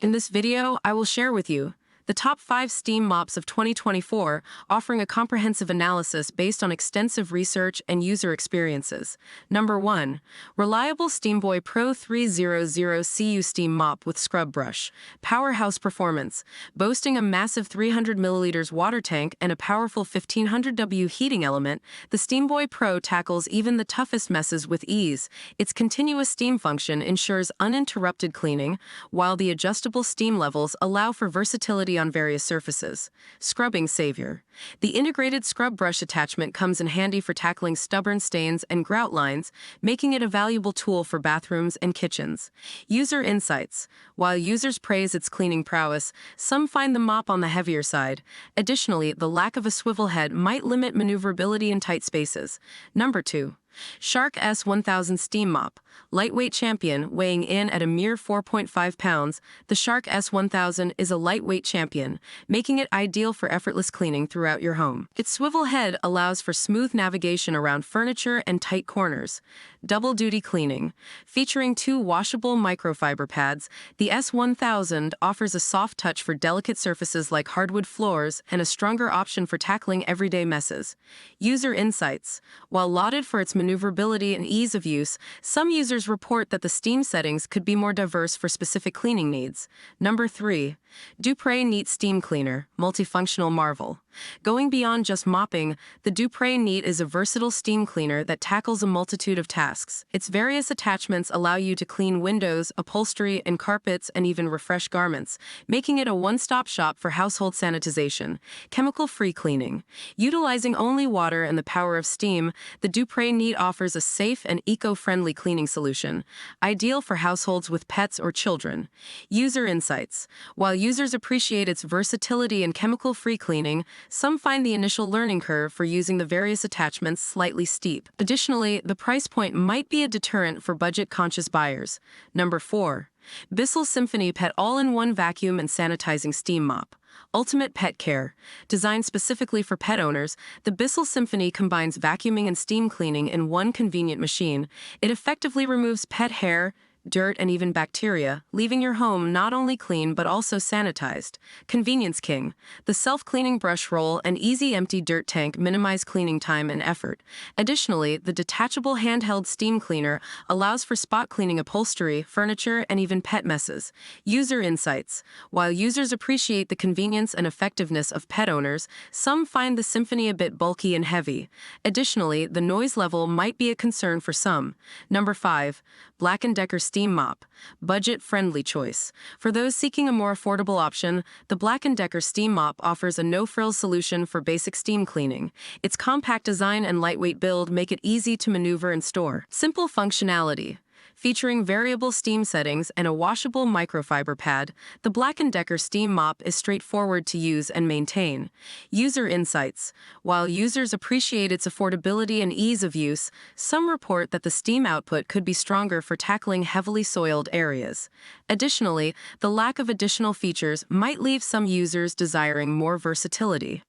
In this video, I will share with you the top 5 Steam Mops of 2024, offering a comprehensive analysis based on extensive research and user experiences. Number 1. Reliable Steamboy Pro 300 CU Steam Mop with Scrub Brush. Powerhouse performance. Boasting a massive 300 milliliters water tank and a powerful 1500 W heating element, the Steamboy Pro tackles even the toughest messes with ease. Its continuous steam function ensures uninterrupted cleaning, while the adjustable steam levels allow for versatility on various surfaces. Scrubbing savior. The integrated scrub brush attachment comes in handy for tackling stubborn stains and grout lines, making it a valuable tool for bathrooms and kitchens. User insights. While users praise its cleaning prowess, some find the mop on the heavier side. Additionally, the lack of a swivel head might limit maneuverability in tight spaces. Number 2. Shark S1000 Steam Mop. Lightweight champion, weighing in at a mere 4.5 pounds, the Shark S1000 is a lightweight champion, making it ideal for effortless cleaning throughout your home. Its swivel head allows for smooth navigation around furniture and tight corners. Double-duty cleaning. Featuring 2 washable microfiber pads, the S1000 offers a soft touch for delicate surfaces like hardwood floors and a stronger option for tackling everyday messes. User insights. While lauded for its maneuverability and ease of use, some users report that the steam settings could be more diverse for specific cleaning needs. Number 3. Dupre Neat Steam Cleaner, Multifunctional Marvel. Going beyond just mopping, the Dupre Neat is a versatile steam cleaner that tackles a multitude of tasks. Its various attachments allow you to clean windows, upholstery, and carpets, and even refresh garments, making it a one-stop shop for household sanitization. Chemical-free cleaning. Utilizing only water and the power of steam, the Dupre Neat offers a safe and eco-friendly cleaning solution, ideal for households with pets or children. User insights. While users appreciate its versatility and chemical-free cleaning, some find the initial learning curve for using the various attachments slightly steep. Additionally, the price point might be a deterrent for budget-conscious buyers. Number 4. Bissell Symphony Pet All-in-One Vacuum and Sanitizing Steam Mop. Ultimate pet care. Designed specifically for pet owners, the Bissell Symphony combines vacuuming and steam cleaning in one convenient machine. It effectively removes pet hair, dirt, and even bacteria, leaving your home not only clean but also sanitized. Convenience king. The self-cleaning brush roll and easy empty dirt tank minimize cleaning time and effort. Additionally, the detachable handheld steam cleaner allows for spot cleaning upholstery, furniture, and even pet messes. User insights. While users appreciate the convenience and effectiveness of pet owners, some find the Symphony a bit bulky and heavy. Additionally, the noise level might be a concern for some. Number 5. Black & Decker Steam Mop. Budget-friendly choice. For those seeking a more affordable option, the Black & Decker Steam Mop offers a no-frills solution for basic steam cleaning. Its compact design and lightweight build make it easy to maneuver and store. Simple functionality. Featuring variable steam settings and a washable microfiber pad, the Black & Decker Steam Mop is straightforward to use and maintain. User insights. While users appreciate its affordability and ease of use, some report that the steam output could be stronger for tackling heavily soiled areas. Additionally, the lack of additional features might leave some users desiring more versatility.